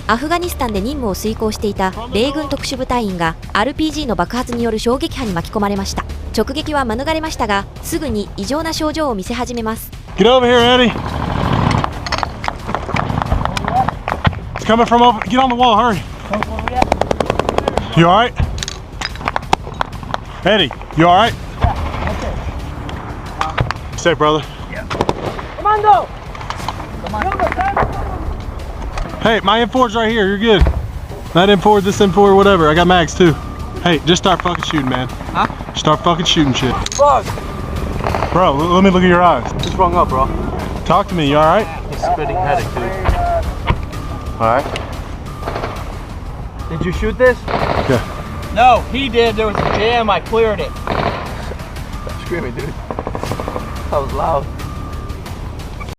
アフガニスタンで任務を遂行していた米軍特殊部隊員が RPG の爆発による衝撃波に巻き込まれました。直撃は免れましたが、すぐに異常な症状を見せ始めます。 Get over here, Eddie. It's coming from over. Get on the wall, hurry. You alright? Eddie, you alright? Stay, brother. Commando! Hey, my M4's right here. You're good. That M4, this M4, whatever. I got mags too. Hey, just start fucking shooting, man. Huh? Start fucking shooting shit. Fuck! Bro, let me look at your eyes. What's wrong up, bro? Talk to me. You alright? He's spitting headache, dude. Alright. Did you shoot this? Yeah. No, he did. There was a jam. I cleared it. Stop screaming, dude. That was loud.